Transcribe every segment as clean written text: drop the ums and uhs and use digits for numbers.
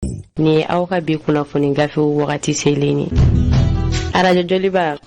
ni aw ka bi kunnafoni gafe wagati seleni arajo Joliba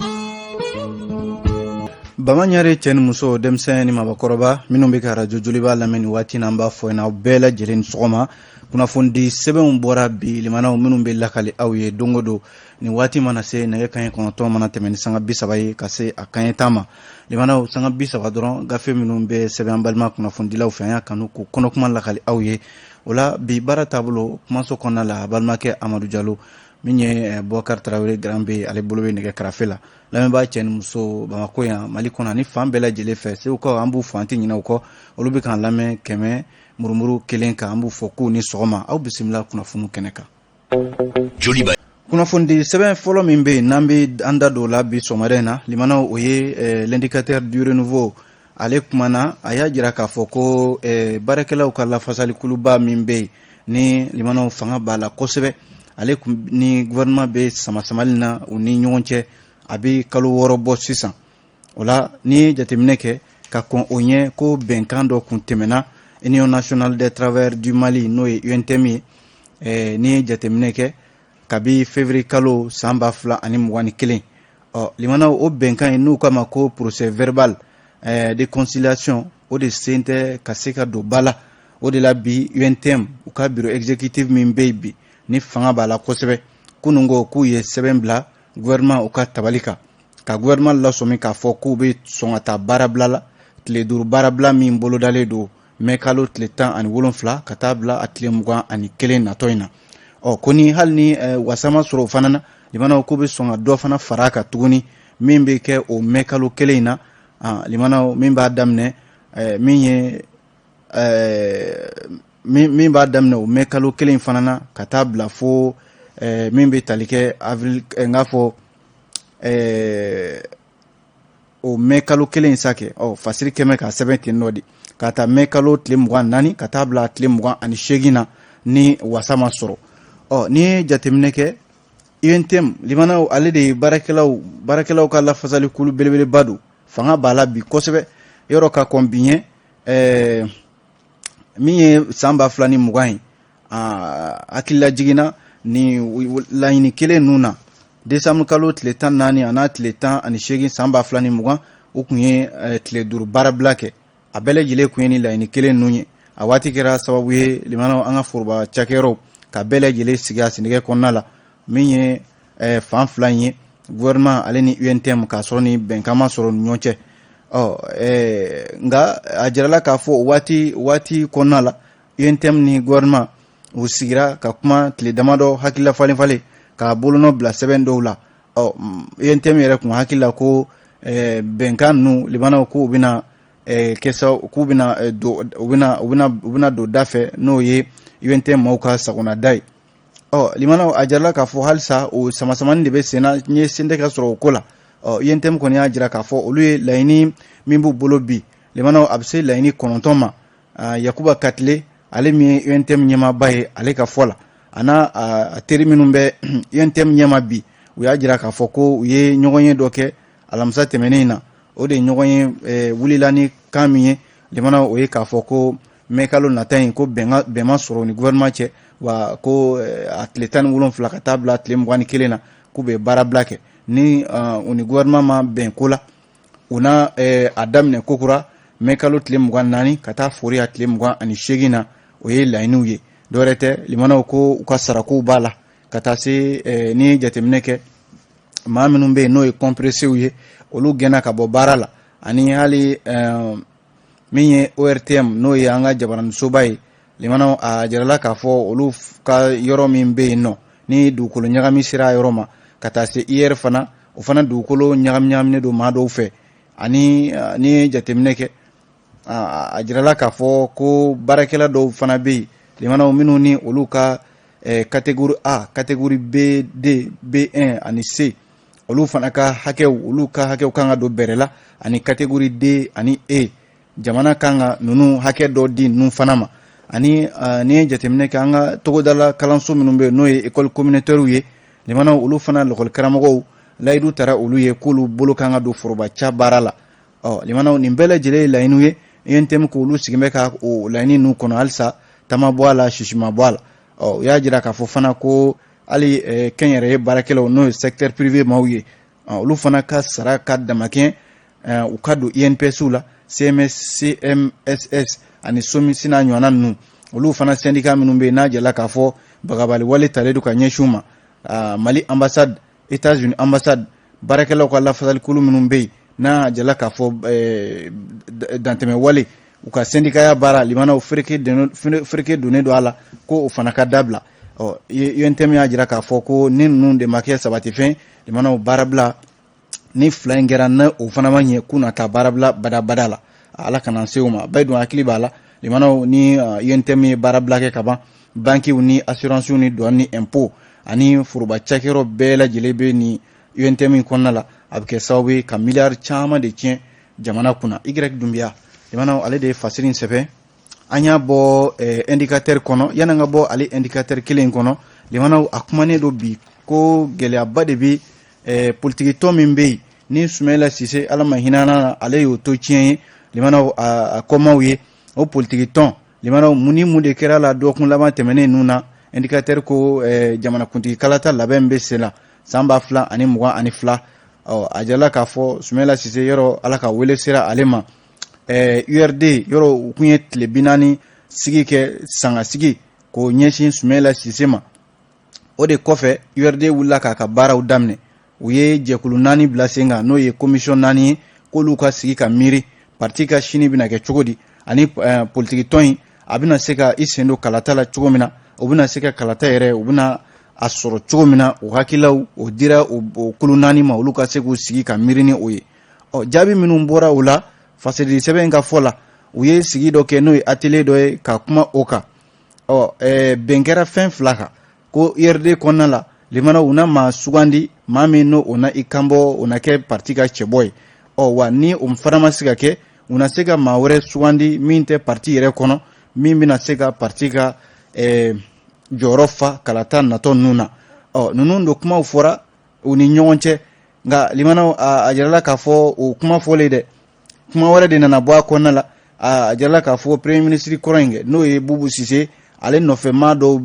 Bamanyare cɛni muso denmisɛn ni mabakɔrɔba minnu bɛ ka radio Joliba lamɛn waati n'an b'a fɔ na bɛɛ lajɛlen sɔgɔma kunnafoni sɛbɛnw bɔra bi limanaw minnu bɛ lakali aw ye dongo don ni waati mana se nɛgɛ kanɲɛ 9 mana tɛmɛ ni sanga 30 ye ka se a kanɲɛ 10 ma limanaw sanga 30 dɔrɔn gafe minnu bɛ sɛbɛn balima kunnafonidilaw fɛ an y'a kanu ko kɔnɔkuma lakali aw ye o la bi baara taabolo kumaso kɔnɔna la balimakɛ Amadu Jalo min ye Bokar Tarawele Grand be ale bolo bɛ nɛgɛ karafe la lamɛnbaa cɛ ni muso Bamako yan Mali kɔnɔ ani fan bɛɛ lajɛlen fɛ segukaw an b'u fɔ an tɛ ɲinɛ u kɔ olu bɛ k'an lamɛn kɛmɛ murumuru kelen kan an b'u fɔ k'u ni sɔgɔma aw bisimila kunnafoni kɛnɛ kan Joliba kunnafoni sɛbɛn fɔlɔ min bɛ n'an bɛ an da don la bi sɔgɔmada in na limanaw o ye l'indicateur du renouveau ale kumana a y'a jira k'a fɔ ko baarakɛlaw ka lafasali kuluba min bɛ ni limanaw fanga b'a la kosɛbɛ ale ni gouvernement bɛ samasamali na u ni ɲɔgɔn cɛ a bɛ kalo 6 bɔ sisan o la ni jateminɛ kɛ ka kɔn o ɲɛ ko bɛnkan dɔ kun tɛmɛna Union nationale des travailleurs du Mali n'o ye UNTM ye ni jateminɛ kɛ kabi février kalo san 2021 limanaw o bɛnkan ye n'u k'a ma ko procès verbal de conciliation o de sen tɛ ka se ka don ba la o de la bi UNTM u ka bureau exécutif min bɛ bi ni fanga b'a la kosɛbɛ kunungo k'u ye sɛbɛn bila gouvernement u ka tabali kan ka gouvernement lasɔmi k'a fɔ k'u bɛ sɔn ka taa baarabila la tile 5 baarabila min bolodalen don mai kalo tile 17 ka taa bila a tile 21 natɔ in na ko ni hali ni wasama sɔrɔ o fana na limanaw k'u bɛ sɔn ka dɔ fana fara a kan tuguni min bɛ kɛ o mai kalo 1 in na limanaw min b'a daminɛ min b'a daminɛ o mai kalo 1 in fana na ka taa bila fo min bɛ tali kɛ avril nka fɔ o mai kalo 1 in sa kɛ fasiri kɛmɛ ka sɛbɛn ten nɔ de ka taa mai kalo tile 24 ka taa bila tile 28 na ni wasa ma sɔrɔ ni ye jateminɛ kɛ UNTM limanaw ale de ye baarakɛlaw ka lafasali kulu belebeleba don fanga b'a la bi kosɛbɛ yɔrɔ ka kɔn bi ɲɛ min ye san 2020 ye hakilila jiginna ni laɲini kelen ninnu na décembre kalo tile 14 a n'a tile 18 san 2020 u kun ye tile 5 baarabila kɛ a bɛɛ lajɛlen kun ye ni laɲini kelen ninnu ye a waati kɛra sababu ye limanaw an ka foroba cakɛyɔrɔw ka bɛɛ lajɛlen sigi a sɛnɛgɛ kɔnɔna la min ye fan fila in ye gouvernement ale ni UNTM k'a sɔrɔ ni bɛnkan ma sɔrɔ ni ɲɔgɔn cɛ nka a jirala k'a fɔ waati kɔnɔna la UNTM ni gouvernement u sigira ka kuma tile damadɔ hakilila falen ka bolonɔ bila sɛbɛn dɔw la UNTM yɛrɛ kun hakilila ko bɛnkan ninnu limanaw k'u bɛna k'u bɛna don da fɛ n'o ye UNTM maaw ka sagonada ye limanaw a jirala k'a fɔ halisa o samasamani de bɛ senna n ye sen tɛ ka sɔrɔ o ko la UNTM kɔni y'a jira k'a fɔ olu ye laɲini min b'u bolo bi limanaw a bɛ se laɲini 9 ma Yakuba Katile ale min ye UNTM ɲɛmaaba ye ale ka fɔ la a n'a a teri minnu bɛ UNTM ɲɛma bi u y'a jira k'a fɔ ko u ye ɲɔgɔn ye dɔ kɛ alamisa tɛmɛnen in na o de ɲɔgɔn ye wulila ni kan min ye limanaw o ye k'a fɔ ko mai kalo nata in ko bɛn ma sɔrɔ ni gouvernement cɛ wa ko a tile 17 ka taa bila tile 21 na k'u bɛ baarabila kɛ ni u ni gouvernement ma bɛn ko la u na a daminɛ kokura mai kalo tile 24 ka taa fori a tile 28 na o ye laɲiniw ye dɔwɛrɛ tɛ limanaw ko u ka sarakow b'a la ka taa se ni jateminɛ kɛ maa minnu bɛ yen n'o ye compressés ye olu gɛnna ka bɔ baara la ani hali min ye ORTM n'o ye an ka jabaranisoba ye limanaw a jirala k'a fɔ olu ka yɔrɔ min bɛ yen nɔ ni dugukolo ɲagami sera yɔrɔ ma ka taa se IR fana o fana dugukolo ɲagaminen don maa dɔw fɛ ani ni ye jateminɛ kɛ a jirala k'a fɔ ko baarakɛla dɔw fana bɛ yen limanaw minnu ni olu ka catégorie A catégorie B D B1 ani C olu fana ka hakɛw kan ka don bɛrɛ la ani catégorie D ani E jamana kan ka ninnu hakɛ dɔ di ninnu fana ma ani ni ye jateminɛ kɛ an ka togodala kalanso minnu bɛ yen n'o ye école communautaire ye limanaw olu fana lakɔli karamɔgɔw layidu taara olu ye k'olu bolo kan ka don forobaca baara la limanaw nin bɛɛ lajɛlen ye laɲiniw ye UNTM k'olu sigin bɛ ka o laɲini ninnu kɔnɔ halisa tama bɔ a la sisi ma bɔ a la o y'a jira k'a fɔ fana ko hali kɛnyɛrɛye baarakɛlaw n'o ye secteur privé maaw ye olu fana ka sara ka damakɛ u ka don INPS la CMSS ani SOMIS n'a ɲɔgɔnna ninnu olu fana syndicat minnu bɛ yen n'a jɛla k'a fɔ bagabali wale talen don ka ɲɛsin u ma Mali ambassade États-Unis ambassade baarakɛlaw ka lafasalikulu minnu bɛ yen n'a jɛla k'a fɔ dantɛmɛ wale u ka syndicaya baara limanaw fereke donnen don a la ko o fana ka dabila UNTM y'a jira k'a fɔ ko ni ninnu de ma kɛ sabatifɛn limanaw baarabila ni fila in kɛra na o fana ma ɲɛ k'u na taa baarabila badabada la ala kana se o ma bɛɛ dun hakili b'a la limanaw ni UNTM ye baarabila kɛ ka ban bankiw ni assurancew ni douane ni impôt ani foroba cakɛyɔrɔ bɛɛ lajɛlen bɛ ni UNTM kɔnɔna la a bɛ kɛ sababu ye ka miliyari caman de tiɲɛ jamana kunna Y Dunbiya limanaw ale de ye fasiri in sɛbɛn an y'a bɔ indicateur kɔnɔ yan'an ka bɔ ale indicateur kelen kɔnɔ limanaw a kumanen don bi ko gɛlɛyaba de bɛ politique tɔn min bɛ yen ni Sumayila Sise ala ma hinɛ na ale y'o to tiɲɛ ye limanaw a kɔmaw ye o politique tɔn limanaw mun ni mun de kɛra la dɔgɔkun laban tɛmɛnen ninnu na indicateur ko jamanakuntigi kalata labɛn bɛ sen na san 2022 a jala k'a fɔ Sumayila Sise yɔrɔ ala ka wele sera ale ma URD yɔrɔ u kun ye tile 40 sigi kɛ sangasigi k'o ɲɛsin Sumayila Sise ma o de kɔfɛ URD wulila k'a ka baaraw daminɛ u ye jɛkulu 4 bila sen kan n'o ye commission 4 ye k'olu ka sigi ka miiri parti ka sini bɛna kɛ cogo di ani politique tɔn in a bɛna se ka i sen don kalata la cogo min na o bɛna se ka kalata yɛrɛ u bɛna a sɔrɔ cogo min na o hakilaw o dira o kulu 4 ma olu ka se k'u sigi ka miiri ni o ye jaabi minnu bɔra o la fasidi sɛbɛn ka fɔ la u ye sigi dɔ kɛ n'o ye atelier dɔ ye ka kuma o kan bɛn kɛra fɛn fila kan ko IRD kɔnɔna la limanaw u na maa sugandi maa min n'o o na i kanbɔ o na kɛ parti ka cɛbɔ ye wa ni o fana ma se ka kɛ u na se ka maa wɛrɛ sugandi min tɛ parti yɛrɛ kɔnɔ min bɛna se ka parti ka jɔyɔrɔ fa kalata natɔ ninnu na ninnu don kumaw fɔra u ni ɲɔgɔn cɛ nka limanaw a jirala k'a fɔ o kuma fɔlen dɛ kuma wɛrɛ de nana bɔ a kɔnɔna la a jirala k'a fɔ premier ministre kɔrɔ in kɛ n'o ye Bubu Sise ale nɔfɛ maa dɔw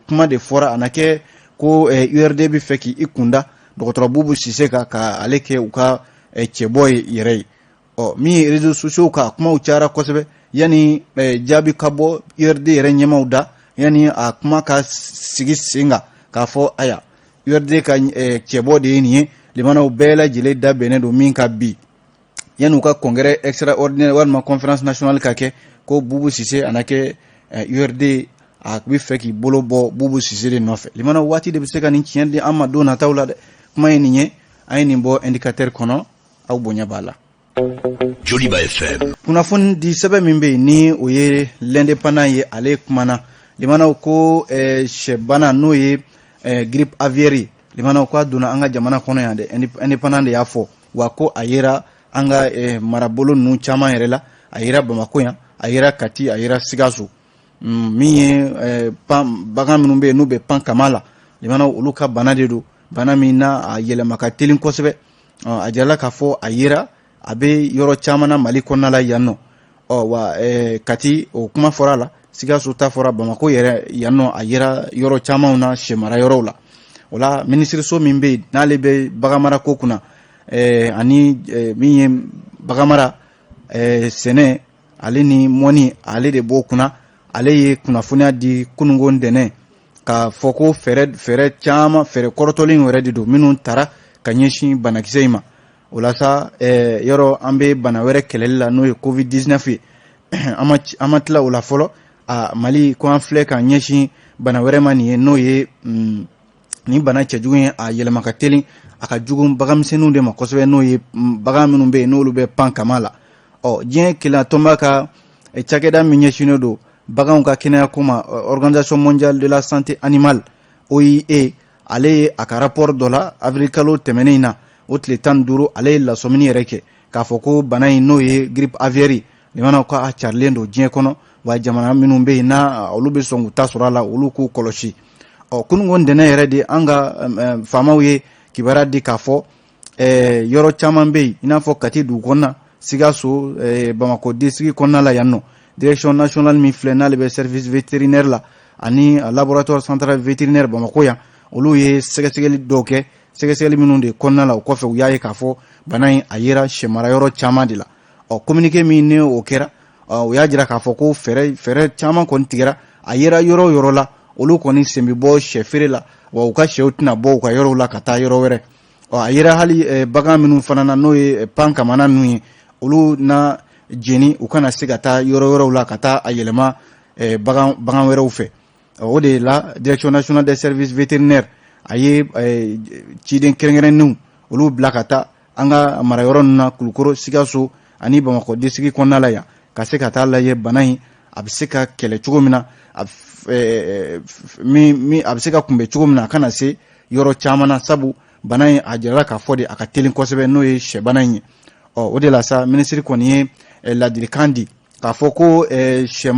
kuma de fɔra a na kɛ ko URD bɛ fɛ k'i kunda dɔgɔtɔrɔ Bubu Sise kan ka ale kɛ u ka cɛbɔ ye yɛrɛ ye min ye réseaux sociaux ka kumaw cayara kosɛbɛ yani jaabi ka bɔ URD yɛrɛ ɲɛmaw da yani a kuma ka sigi sen kan k'a fɔ aya URD ka cɛbɔ de ye nin ye limanaw bɛɛ lajɛlen da bɛnnen don min ka bi yani u ka congrès extraordinaire walima conférence nationale ka kɛ ko Bubu Sise a na kɛ URD a bɛ fɛ k'i bolo bɔ Bubu Sise de nɔfɛ limanaw waati de bɛ se ka nin tiɲɛ di an ma don nataw la dɛ kuma ye nin ye an ye nin bɔ indicateur kɔnɔ aw bonya b'a la. Joliba FM kunnafoni di sɛbɛn min bɛ yen ni o ye l'indépendant ye ale kumana limanaw ko sɛbana n'o ye grippe aviaire limanaw ko a donna an ka jamana kɔnɔ yan dɛ indépendant de y'a fɔ wa ko a yera an ka marabolo ninnu caman yɛrɛ la a yera Bamako yan a yera Kati a yera Sikaso min ye bagan minnu bɛ yen n'u bɛ pan kama la limanaw olu ka bana de don bana min na a yɛlɛma ka teli kosɛbɛ a jirala k'a fɔ a yera a bɛ yɔrɔ caman na Mali kɔnɔna la yan nɔ wa Kati o kuma fɔra la Sikaso ta fɔra Bamako yɛrɛ yan nɔ a yera yɔrɔ camanw na sɛmara yɔrɔw la o la minisiriso min bɛ yen n'ale bɛ baganmara ko kunna ani min ye baganmara sɛnɛ ale ni mɔni ale de b'o kunna ale ye kunnafoniya di kunungo ntɛnɛn k'a fɔ ko fɛɛrɛ caman fɛɛrɛ kɔrɔtɔlen wɛrɛ de don minnu taara ka ɲɛsin banakisɛ in ma o la sa yɔrɔ an bɛ bana wɛrɛ kɛlɛli la n'o ye COVID-19 ye an ma tila o la fɔlɔ Mali ko an filɛ ka ɲɛsin bana wɛrɛ ma nin ye n'o ye ni bana cɛjugu ye a yɛlɛma ka teli a ka jugu baganmisɛnninw de ma kosɛbɛ n'o ye bagan minnu bɛ yen n'olu bɛ pan kama la diɲɛ kelenatɔnba ka cakɛda min ɲɛsinnen don baganw ka kɛnɛya ko ma Organisation mondiale de la santé animale OIE ale ye a ka rapport dɔ la avril kalo tɛmɛnen in na o tile 15 ale ye lasɔmini yɛrɛ kɛ k'a fɔ ko bana in n'o ye grippe aviaire limanaw ka a carilen don diɲɛ kɔnɔ wa jamana minnu bɛ yen na olu bɛ sɔn k'u ta sɔrɔ a la olu k'u kɔlɔsi kunungo ntɛnɛn yɛrɛ de an ka faamaw ye kibaruya di k'a fɔ yɔrɔ caman bɛ yen i n'a fɔ Kati dugu kɔnɔna Sikaso Bamako district kɔnɔna la yan nɔ direction nationale min filɛ n'ale bɛ service vétérinaire la ani laboratoire central vétérinaire Bamako yan olu ye sɛgɛsɛgɛli dɔw kɛ sɛgɛsɛgɛli minnu de kɔnɔna la o kɔfɛ u y'a ye k'a fɔ bana in a yera sɛmara yɔrɔ caman de la communiqué min ni o kɛra u y'a jira k'a fɔ ko fɛɛrɛ caman kɔni tigɛra a yera yɔrɔ yɔrɔ la olu kɔni sen bɛ bɔ sɛ feere la wa u ka sɛw tɛna bɔ u ka yɔrɔw la ka taa yɔrɔ wɛrɛ a yera hali bagan minnu fana na n'o ye pan kamana ninnu ye olu na jeni u kana se ka taa yɔrɔ wɛrɛw la ka taa a yɛlɛma bagan wɛrɛw fɛ o de la direction nationale des services vétérinaires a ye ciden kɛrɛnkɛrɛnnenw olu bila ka taa an ka marayɔrɔ ninnu na Kulukoro Sikaso ani Bamakɔ district kɔnɔna la yan ka se ka taa lajɛ bana in a bɛ se ka kɛlɛ cogo min na a bɛ se ka kunbɛn cogo min na a kana se yɔrɔ caman na sabu bana in a jirala k'a fɔ de a ka teli kosɛbɛ n'o ye sɛ bana in ye o de la sa minisiri kɔni ye ladilikan di k'a fɔ ko sɛ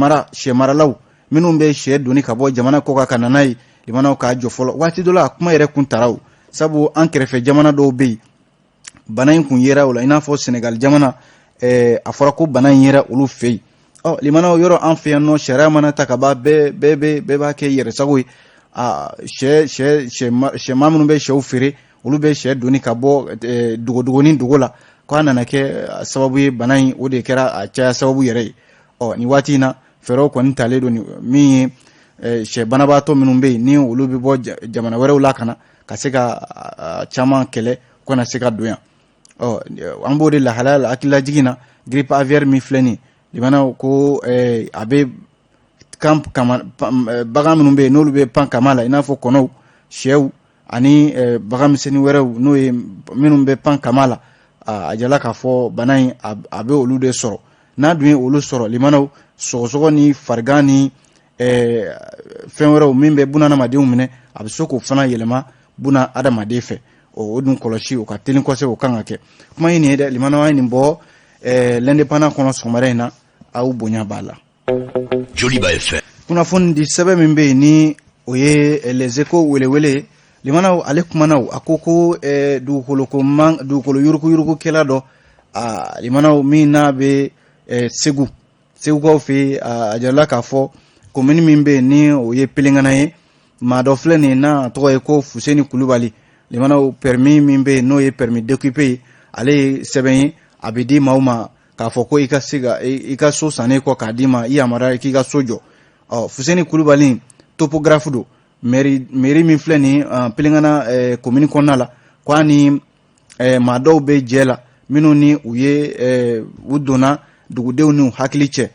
maralaw minnu bɛ sɛ doni ka bɔ jamana kɔ kan ka na n'a ye limanaw k'a jɔ fɔlɔ waati dɔ la a kuma yɛrɛ kun tara o sabu an kɛrɛfɛ jamana dɔw bɛ yen bana in kun yera o la i n'a fɔ Senegal jamana a fɔra ko bana in yera olu fɛ yen limanaw yɔrɔ an fɛ yan nɔ sariya mana ta ka ban bɛɛ b'a kɛ yɛrɛsago ye sɛma minnu bɛ sɛw feere olu bɛ sɛ doni ka bɔ dogodogonin dogo la ko a nana kɛ sababu ye bana in o de kɛra a caya sababu yɛrɛ ye nin waati in na fɛɛrɛw kɔni talen don min ye sɛ banabaatɔ minnu bɛ yen ni olu bɛ bɔ jamana wɛrɛw la kana ka se ka caman kɛlɛ u kana se ka don yan an b'o de lahalaya la hakililajigin na grippe aviaire min filɛ nin limanaw ko a bɛ bagan minnu bɛ yen n'olu bɛ pan kama la i n'a fɔ kɔnɔw sɛw ani bagan misɛnnin wɛrɛw n'o ye minnu bɛ pan kama la a jala k'a fɔ bana in a bɛ olu de sɔrɔ n'a dun ye olu sɔrɔ limanaw sɔgɔsɔgɔ ni farigan ni fɛn wɛrɛw min bɛ buna adamadenw minɛ a bɛ se k'o fana yɛlɛma buna adamaden fɛ o dun kɔlɔsi o ka teli kosɛbɛ o kan ka kɛ kuma in nin ye dɛ limanaw ye nin bɔ l'indépendant kɔnɔ sɔgɔmada in na aw bonya b'a la. Joliba Fm. kunnafoni di sɛbɛn min bɛ yen ni o ye les échos welewele limanaw ale kumanaw a ko dugukolo yuruguyurugukɛla dɔ limanaw min n'a bɛ segukaw fɛ a jarala k'a fɔ komini min bɛ yen ni o ye pelengana ye maa dɔ filɛ nin n'a tɔgɔ ye ko Fuseni Kulubali limanaw permis min bɛ yen n'o ye permis d'occuper ye ale ye sɛbɛn ye a bɛ di maaw ma k'a fɔ ko i ka se ka i ka so sannen kɔ k'a d'i ma i yamaruya k'i ka so jɔ Fuseni Kulubali topographe don mairie min filɛ nin pelengana commune kɔnɔna la k'a ni maa dɔw bɛ jɛ la minnu ni u ye u donna dugudenw n'u hakili cɛ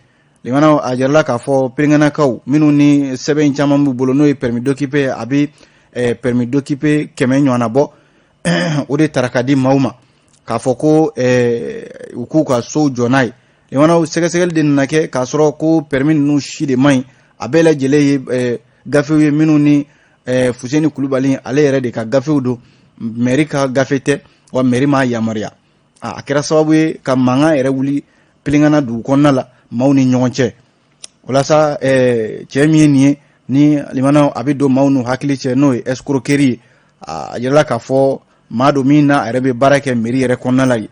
limanaw a jarala k'a fɔ pelenganakaw minnu ni sɛbɛn caman b'u bolo n'o ye permis d'occuper a bɛ permis d'occuper 100 ɲɔgɔnna bɔ o de tara ka di maaw ma k'a fɔ ko u k'u ka sow jɔ n'a ye limanaw sɛgɛsɛgɛli de nana kɛ k'a sɔrɔ ko permis ninnu si de man ɲi a bɛɛ lajɛlen ye gafew ye minnu ni Fuseni Kulubali ale yɛrɛ de ka gafew don mairie ka gafe tɛ wa mairie m'a yamaruya a kɛra sababu ye ka mankan yɛrɛ wuli pelengana dugu kɔnɔna la maaw ni ɲɔgɔn cɛ walasa cɛ min ye nin ye ni limanaw a bɛ don maaw n'u hakili cɛ n'o ye escroquerie ye a yɛrɛla k'a fɔ maa dɔ min na a yɛrɛ bɛ baara kɛ mairie yɛrɛ kɔnɔna la ye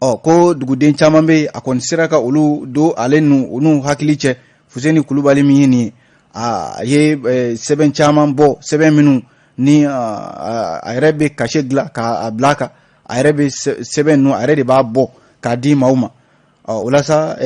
ko duguden caman bɛ yen a kɔni sera ka olu don ale n'u hakili cɛ Fuseni Kulubali min ye nin ye a ye sɛbɛn caman bɔ sɛbɛn minnu ni a yɛrɛ bɛ cachet dilan k'a bila a kan a yɛrɛ bɛ sɛbɛn ninnu a yɛrɛ de b'a bɔ k'a di maaw ma walasa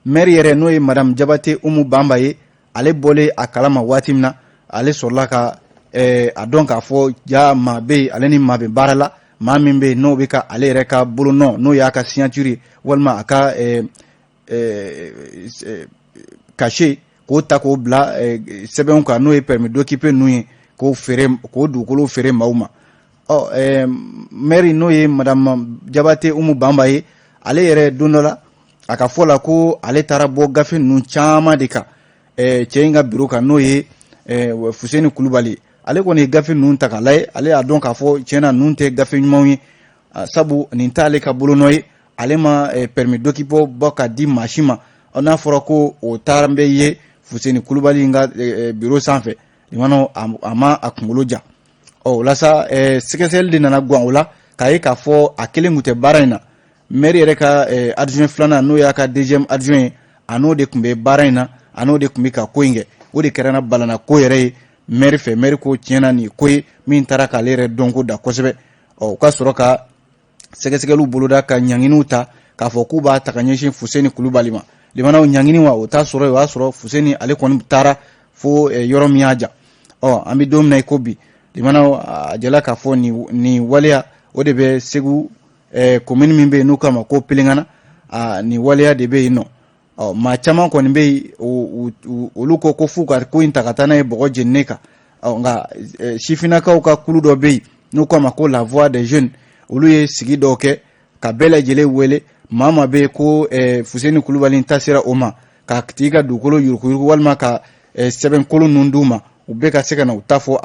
maire yɛrɛ n'o ye madame Jabate Umu Bamba ye ale bɔlen a kalama waati min na ale sɔrɔla ka a dɔn k'a fɔ ja maa bɛ yen ale ni maa bɛ baara la maa min bɛ yen n'o bɛ ka ale yɛrɛ ka bolonɔ n'o y'a ka signature ye walima a ka cachet k'o ta k'o bila sɛbɛnw kan n'o ye permis d'occuper ninnu ye k'o dugukolo feere maaw ma maire n'o ye madame Jabate Umu Bamba ye ale yɛrɛ don dɔ la a ka fɔ la ko ale taara bɔ gafe ninnu caman de kan cɛ in ka bureau kan n'o ye Fuseni Kulubali ale kɔni ye gafe ninnu ta k'a lajɛ ale y'a dɔn k'a fɔ tiɲɛna ninnu tɛ gafe ɲumanw ye sabu nin t'ale ka bolonɔ ye ale ma permis d'occuper bɔ ka di maa si ma n'a fɔra ko o taara bɛ ye Fuseni Kulubali in ka bureau sanfɛ limanaw a ma a kunkolo ja walasa sɛgɛsɛgɛli de nana gan o la k'a ye k'a fɔ a kelen kun tɛ baara in na maire yɛrɛ ka adjoint filanan n'o y'a ka deuxième adjoint ye a n'o de tun bɛ baara in na ano de kun bɛ ka ko in kɛ o de kɛra na balana ko yɛrɛ ye maire fɛ maire ko tiɲɛna nin ko ye min taara k'ale yɛrɛ dɔn ko da kosɛbɛ u ka sɔrɔ ka sɛgɛsɛgɛliw boloda ka ɲanginiw ta k'a fɔ k'u b'a ta ka ɲɛsin Fuseni Kulubali ma limanaw ɲangini wa o t'a sɔrɔ o y'a sɔrɔ Fuseni ale kɔni taara fo yɔrɔ min y'a ja an bɛ don min na i ko bi limanaw a jɛla k'a fɔ nin waleya o de bɛ Segu commune min bɛ yen n'u k'a ma ko Pelengana nin waleya de bɛ yen nɔ maa caman kɔni bɛ yen olu ko f'u ka ko in ta ka taa n'a ye bɔgɔ jeninen kan nka sifinnakaw ka kulu dɔ bɛ yen n'u k'a ma ko la voix des jeunes olu ye sigi dɔw kɛ ka bɛɛ lajɛlen wele maa maa bɛ ko Fuseni Kulubali ta sera o ma ka tigi ka dugukolo yurukuyuruku walima ka sɛbɛnkolon ninnu d'u ma u bɛɛ ka se ka na u ta fɔ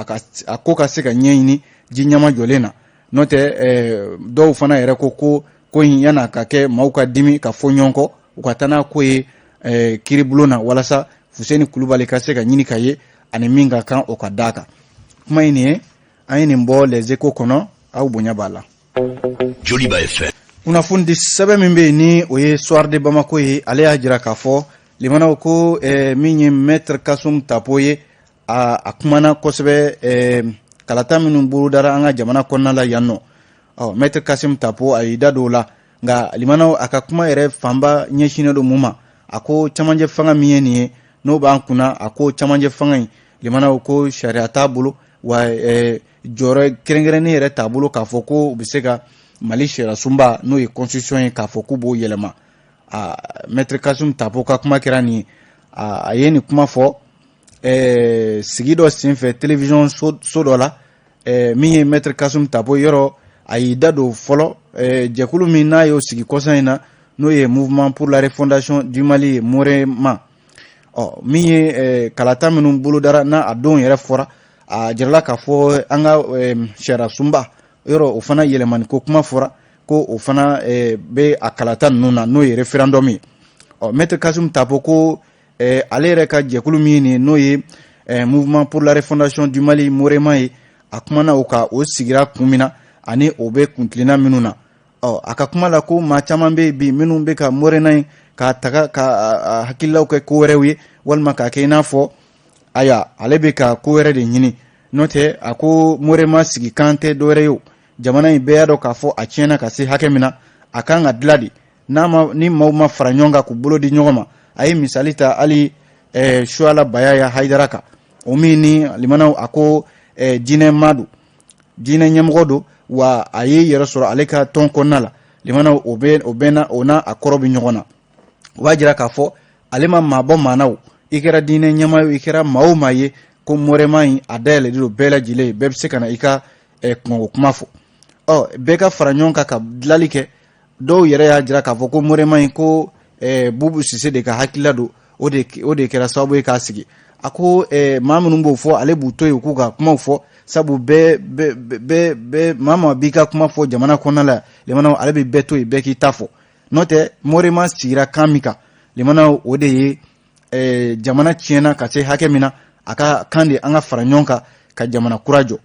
a ko ka se ka ɲɛɲini ji ɲama jɔlen na n'o tɛ dɔw fana yɛrɛ ko in yana ka kɛ maaw ka dimi ka fɔ ɲɔgɔn kɔ u ka taa n'a ko ye kiribulon na walasa Fuseni Kulubali ka se ka ɲini ka ye ani min ka kan o ka d'a kan kuma in nin ye an ye nin bɔ Les Échos kɔnɔ aw bonya b'a la. Joliba Fm. Kunnafoni sɛbɛn min bɛ yen ni o ye Soir de Bamako ye ale y'a jira k'a fɔ limanaw ko min ye Maître Kasum Tapo ye a kumana kosɛbɛ kalata minnu bolodara an ka jamana kɔnɔna la yan nɔ Maître Kasum Tapo a y'i da don o la nka limanaw a ka kuma yɛrɛ fanba ɲɛsinnen don mun ma a ko cɛmancɛ fanga min ye nin ye n'o b'an kunna a ko cɛmancɛ fanga in limanaw ko sariya t'a bolo wa jɔyɔrɔ kɛrɛnkɛrɛnnen yɛrɛ t'a bolo k'a fɔ ko u bɛ se ka Mali sariya sunba n'o ye constitution ye k'a fɔ k'u b'o yɛlɛma Maître Kasum Tapo ka kuma kɛra nin ye a ye nin kuma fɔ sigi dɔ senfɛ télévision so dɔ la min ye Maître Kasum Tapo yɔrɔ a y'i da don fɔlɔ jɛkulu min n'a y'o sigi kɔsan in na n'o ye Mouvement pour la refondation du Mali ye Morema min ye kalata minnu bolodara n'a a don yɛrɛ fɔra a jirala k'a fɔ an ka sariya sunba yɔrɔ o fana yɛlɛmani ko kuma fɔra ko o fana bɛ a kalata ninnu na n'o ye référendum ye Maître Kasum Tapo ko ale yɛrɛ ka jɛkulu min ye n'o ye Mouvement pour la refondation du Mali Morema ye a kumana o ka o sigira kun min na ani o bɛ kuntilenna minnu na a ka kuma la ko maa caman bɛ bi minnu bɛ ka morena in k'a taga ka hakililaw kɛ ko wɛrɛw ye walima k'a kɛ i n'a fɔ aya ale bɛ ka ko wɛrɛ de ɲini n'o tɛ a ko Morema sigi kan tɛ dɔwɛrɛ ye o jamana in bɛɛ y'a dɔn k'a fɔ a tiɲɛna ka se hakɛ min na a kan ka dilan de ni maaw ma fara ɲɔgɔn kan k'u bolo di ɲɔgɔn ma a ye misali ta hali Suala Bayaya Haidara kan o min ni limanaw a ko jinɛ maa don jinɛ ɲɛmɔgɔ don wa a ye yɛrɛ sɔrɔ ale ka tɔn kɔnɔna la limanaw o n'a a kɔrɔ bɛ ɲɔgɔn na o b'a jira k'a fɔ ale ma maabɔ maa na o i kɛra diinɛ ɲɛmaa ye i kɛra maa o maa ye ko Morema in a dayɛlɛlen don bɛɛ lajɛlen bɛɛ bɛ se ka na i ka kungo kuma fɔ bɛɛ ka fara ɲɔgɔn kan ka dilanli kɛ dɔw yɛrɛ y'a jira k'a fɔ ko Morema in ko Bubu Sise de ka hakilila don o de kɛra sababu ye k'a sigi a ko maa minnu b'o fɔ ale b'u to yen u k'u ka kumaw fɔ sabu bɛɛ maa b'i ka kuma fɔ jamana kɔnɔna la limanaw ale bɛ bɛɛ to yen bɛɛ k'i ta fɔ n'o tɛ Morema sigira kan min kan limanaw o de ye jamana tiɲɛna ka se hakɛ min na a ka kan de an ka fara ɲɔgɔn kan ka jamana kura jɔ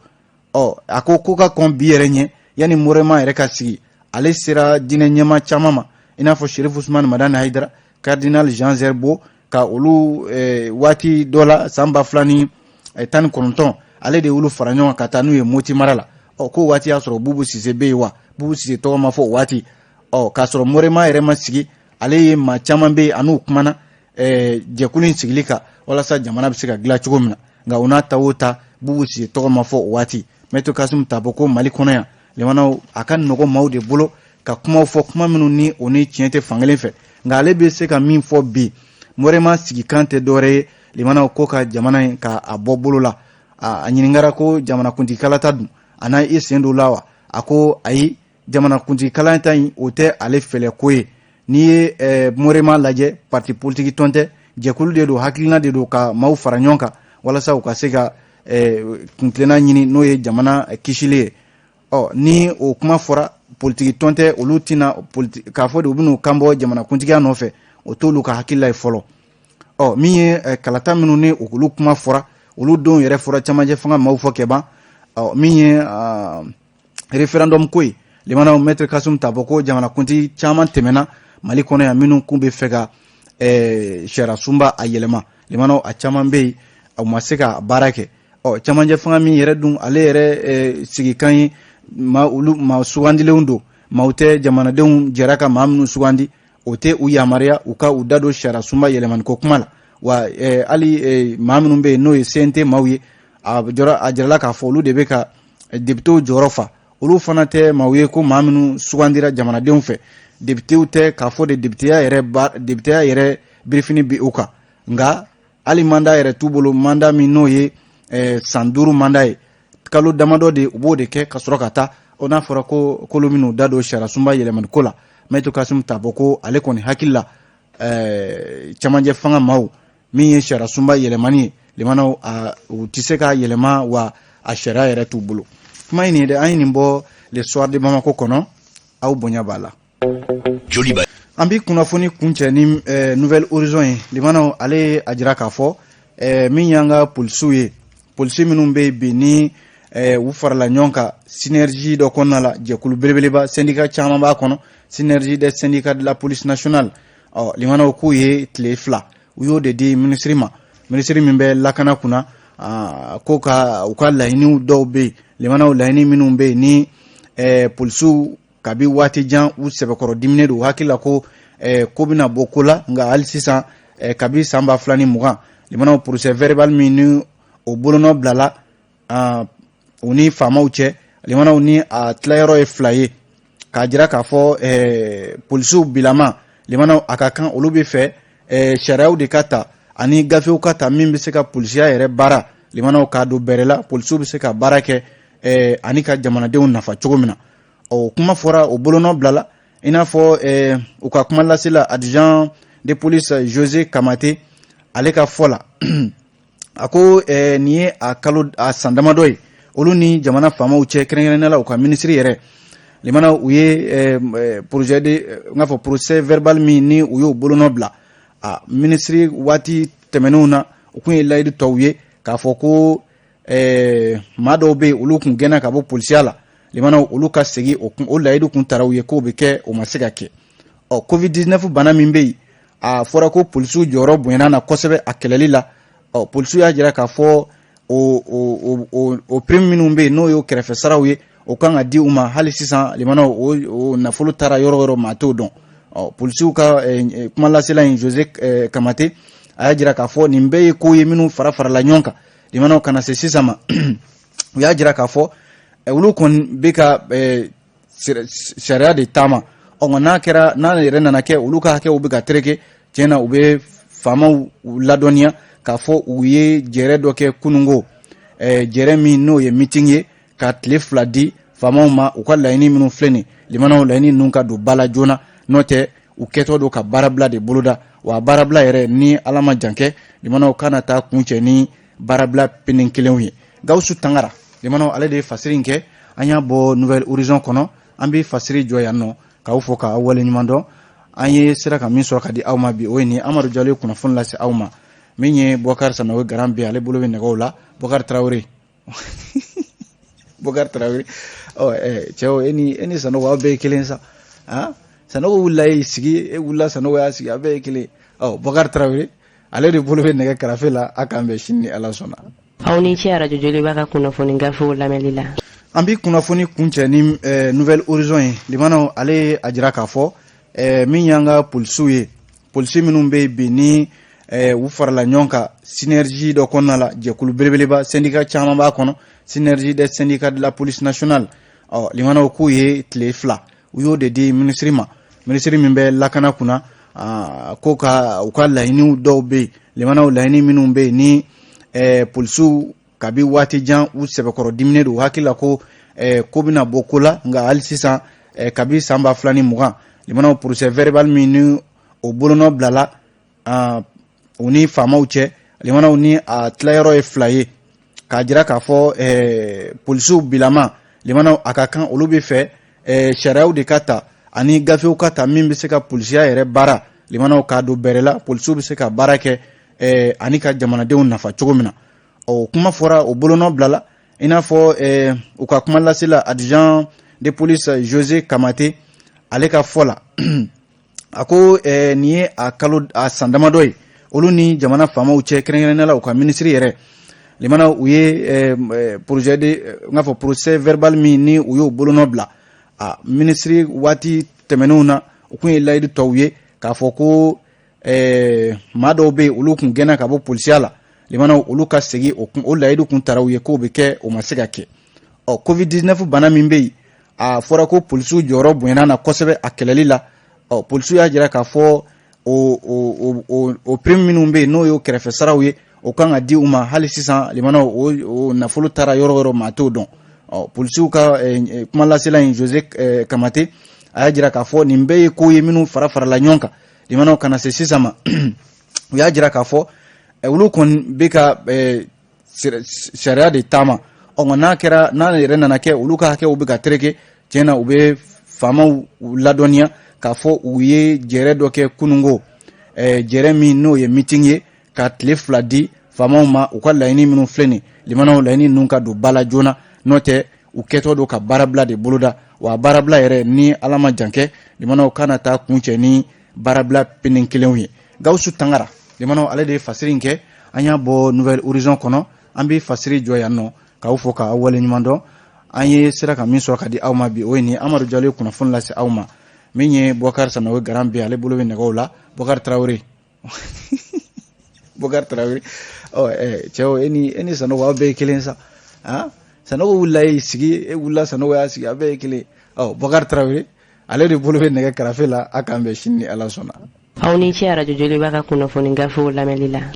a ko ka kɔn bi yɛrɛ ɲɛ yanni Morema yɛrɛ ka sigi ale sera diinɛ ɲɛmaa caman ma i n'a fɔ Sheriff Ousmane Madani Haidara Cardinal Jean Zerbo ka olu waati dɔ la san 2019 ale de olu fara ɲɔgɔn ka taa n'u ye Moti mara la ko waati y'a sɔrɔ Bubu Sise bɛ yen wa Bubu Sise tɔgɔ ma fɔ o waati k'a sɔrɔ Morema yɛrɛ ma sigi ale ye maa caman bɛ yen an'u kumana jɛkulu in sigili kan walasa jamana bɛ se ka dilan cogo min na nka u n'a ta o ta Bubu Sise tɔgɔ ma fɔ o waati Maître Kasum Tapo ko Mali kɔnɔ yan limanaw a ka nɔgɔ maaw de bolo ka kumaw fɔ kuma minnu ni o ni tiɲɛ tɛ fankelen fɛ nka ale bɛ se ka min fɔ bi Morema sigi kan tɛ dɔwɛrɛ ye limanaw ko ka jamana in ka a bɔ bolo la a ɲininkara ko jamanakuntigi kalata dun a n'a i sen don la wa a ko ayi jamanakuntigi kalata in o tɛ ale fɛlɛ ko ye n'i ye Morema lajɛ parti politique tɔn tɛ jɛkulu de don hakilina de don ka maaw fara ɲɔgɔn kan walasa u ka se ka kuntilenna ɲini n'o ye jamana kisili ye ni o kuma fɔra politique tɔn tɛ olu tɛna k'a fɔ de u bɛn'u kan bɔ jamanakuntigiya nɔfɛ o t'olu ka hakilila ye fɔlɔ min ye kalata minnu ni olu kuma fɔra olu don yɛrɛ fɔra camancɛ fanga maaw fɔ kɛ ban min ye référendum ko ye limanaw Maître Kasum Tapo ko jamanakuntigi caman tɛmɛna Mali kɔnɔ yan minnu kun bɛ fɛ ka sariya sunba a yɛlɛma limana a caman bɛ yen a ma se ka baara kɛ camancɛ fanga min yɛrɛ dun ale yɛrɛ sigikan ye ma sugandilenw don maaw tɛ jamanadenw jɛra ka maa minnu sugandi o tɛ u yamaruya u ka u da don sariya sunba yɛlɛmani ko kuma la wa hali maa minnu bɛ yen n'o ye CNT maaw ye a jirala k'a fɔ olu de bɛ ka députés jɔyɔrɔ fa olu fana tɛ maaw ye ko maa minnu sugandira jamanadenw fɛ députés tɛ k'a fɔ de députéya yɛrɛ birifini bi u kan nka hali mandat yɛrɛ t'u bolo mandat min n'o ye san 5 mandat ye kalo damadɔ de u b'o de kɛ ka sɔrɔ ka taa n'a fɔra ko kolo minnu da don sariya sunba yɛlɛmani ko la Maître Kasum t'a fɔ ko ale kɔni hakili la camancɛ fanga maaw min ye sariya sunba yɛlɛmani ye limanaw u tɛ se ka yɛlɛma wa a sariya yɛrɛ t'u bolo kuma in de an ye nin bɔ le soir de Bamako kɔnɔ aw bonya b'a la Joliba an bɛ kunnafoni kuncɛ ni Nouvelle Horizon ye limanaw ale a jira k'a fɔ min y'an ka polisiw ye polisi minnu bɛ bi ni u farala ɲɔgɔn kan synergie dɔ kɔnɔna la jɛkulu belebeleba syndicat caman b'a kɔnɔ synergie des syndicats de la police nationale limanaw k'u ye tile 2 u y'o de di ministre ma ministre min bɛ lakana kunna ko u ka laɲiniw dɔw bɛ yen limanaw laɲini minnu bɛ yen ni polisiw kabi waati jan u sɛbɛkɔrɔ diminen don hakili la ko bɛna bɔ ko la nka hali sisan kabi san 2020 limanaw procès verbal min ni o bolonɔ bilala u ni faamaw cɛ limanaw ni a tilayɔrɔ ye 2 ye k'a jira k'a fɔ polisiw bilama limanaw a ka kan olu bɛ fɛ sariyaw de ka ta ani gafew ka ta min bɛ se ka polisiya yɛrɛ baara limanaw k'a don bɛrɛ la polisiw bɛ se ka baara kɛ ani ka jamanadenw nafa cogo min na kuma fɔra o bolonɔ bilala i n'a fɔ u ka kuma lasela adjoint de police José Kamate ale ka fɔ la a ko nin ye a san damadɔ ye olu ni jamana faamaw cɛ kɛrɛnkɛrɛnnenya la u ka ministre yɛrɛ limana u ye projet de n k'a fɔ procès verbal min ni u y'o bolonɔ bila ministre waati tɛmɛnenw na u kun ye layidu tɔw ye k'a fɔ ko maa dɔw bɛ yen olu kun gɛnna ka bɔ polisiya la limana olu ka segin o layidu kun taara u ye k'o bɛ kɛ o ma se ka kɛ covid-19 bana min bɛ yen a fɔra ko polisiw jɔyɔrɔ bonyana na kosɛbɛ a kɛlɛli la polisiw y'a jira k'a fɔ o prime minnu bɛ yen n'o y'o kɛrɛfɛ saraw ye o kan ka di u ma hali sisan limana o nafolo taara yɔrɔ yɔrɔ maa t'o dɔn polisiw ka kuma lasela in José Kamate a y'a jira k'a fɔ nin bɛɛ ye ko ye minnu farala ɲɔgɔn kan limanaw kana se sisan ma u y'a jira k'a fɔ olu kɔni bɛ ka sariya de taama nka n'a yɛrɛ nana kɛ olu ka hakɛw bɛ ka tereke tiɲɛna u bɛ faamaw ladɔnniya k'a fɔ u ye jɛrɛ dɔ kɛ kunungo jɛrɛ min n'o ye meeting ye ka tile 2 di faamaw ma u ka laɲini minnu filɛ nin limanaw laɲini ninnu ka don ba la joona n'o tɛ u kɛtɔ don ka baarabila de boloda wa baarabila yɛrɛ ni ala ma jan kɛ limanaw kana taa kuncɛ ni baarabila penen kelenw ye Gawusu Tangara limanaw ale de ye fasiri in kɛ an y'a bɔ Nouvelle Horizon kɔnɔ an bɛ fasiri jɔ yan nɔ k'aw fɔ k'aw waleɲuman dɔn an ye sera ka min sɔrɔ ka di aw ma bi o ye nin Amadu Jalo ye kunnafoni lase aw ma min ye Bokar Sanogo Garan bɛ ale bolo bɛ nɛgɛw la Bokar Traoré Bokar Traoré cɛw e ni Sanogo aw bɛɛ ye kelen sa Sanogo wulila y'i sigi e wulila Sanogo y'a sigi aw bɛɛ ye kelen Bokar Traoré ale de bolo bɛ nɛgɛ karafe la a k'an bɛn sini ni Ala sɔnna aw ni ce Radio Joliba ka kunnafoni gafew lamɛnli la an bɛ kunnafoni kuncɛ ni Nouvelle Horizon ye limanaw ale a jira k'a fɔ min y'an ka polisiw ye polisi minnu bɛ bi ni u farala ɲɔgɔn kan synergie dɔ kɔnɔna la jɛkulu belebeleba syndicat caman b'a kɔnɔ synergie des syndicats de la police nationale limanaw k'u ye tile 2 u y'o de di ministre ma ministre min bɛ lakana kunna ko u ka laɲiniw dɔw bɛ yen limanaw laɲini minnu bɛ yen ni polisiw kabi waati jan u sɛbɛkɔrɔ diminen don hakili la ko bɛna bɔ ko la nka hali sisan kabi san 2020 limanaw procès verbal min ni o bolonɔ bilala u ni faamaw cɛ limanaw ni a tilayɔrɔ ye 2 ye k'a jira k'a fɔ polisiw bilama limanaw a ka kan olu bɛ fɛ sariyaw de ka ta ani gafew ka ta min bɛ se ka polisiya yɛrɛ baara limanaw k'a don bɛrɛ la polisiw bɛ se ka baara kɛ ani ka jamanadenw nafa cogo min na kuma fɔra o bolonɔ bilala i n'a fɔ u ka kuma lasela adjoint de police José Kamate ale ka fɔ la a ko nin ye a san damadɔ ye olu ni jamana faamaw cɛ kɛrɛnkɛrɛnnenya la u ka ministre yɛrɛ limana u ye projet de ng'a fɔ procès verbal min ni u y'o bolonɔ bila ministre waati tɛmɛnenw na u kun ye layidu tɔw ye k'a fɔ ko maa dɔw bɛ olu kun gɛnna ka bɔ polisiya la limana olu ka segin o layidu kun tara u ye k'o bɛ kɛ o ma se ka kɛ covid-19 bana min bɛ yen a fɔra ko polisiw jɔyɔrɔ bonyana na kosɛbɛ a kɛlɛli la polisiw y'a jira k'a fɔ o prime minnu bɛ yen n'o y'o kɛrɛfɛ saraw ye o kan ka di u ma hali sisan limana o nafolo taara yɔrɔ yɔrɔ maa t'o dɔn polisiw ka kumalasela in Jose Kamate a y'a jira k'a fɔ nin bɛɛ ye ko ye minnu fara-farala ɲɔgɔn kan limana kana se sisan ma u y'a jira k'a fɔ olu kɔni bɛ ka sariya de taama nka n'a yɛrɛ nana kɛ olu ka hakɛw bɛ ka tereke tiɲɛna u bɛ faamaw ladɔnniya k'a fɔ u ye jɛrɛ dɔ kɛ kunungo jɛrɛ min n'o ye meeting ye ka tile 2 di faamaw ma u ka laɲini minnu filɛ nin limanaw laɲini ninnu ka don ba la joona n'o tɛ u kɛtɔ don ka baarabila de boloda wa baarabila yɛrɛ ni ala ma jan kɛ limanaw kana taa kun cɛ ni baarabila penen kelenw ye Gawusu Tangara limanaw ale de ye fasiri in kɛ an y'a bɔ Nouvelle Horizon kɔnɔ an bɛ fasiri jɔ yan nɔ k'aw fɔ k'aw waleɲuman dɔn an ye sera ka min sɔrɔ ka di aw ma bi o ye nin Amadu Jalo ye kunnafoni lase aw ma min ye Bokar Sanogo Garan bɛ ale bolo bɛ nɛgɛw la Bokar Traoré Bokar Traoré cɛw e ni Sanogo aw bɛɛ ye kelen sa Sanogo wulila y'i sigi e wulila Sanogo y'a sigi a bɛɛ ye kelen Bokar Traoré ale de bolo bɛ nɛgɛ karafe la a k'an bɛn sini ni Ala sɔnna aw ni ce Radio Joliba ka kunnafoni gafew lamɛnli la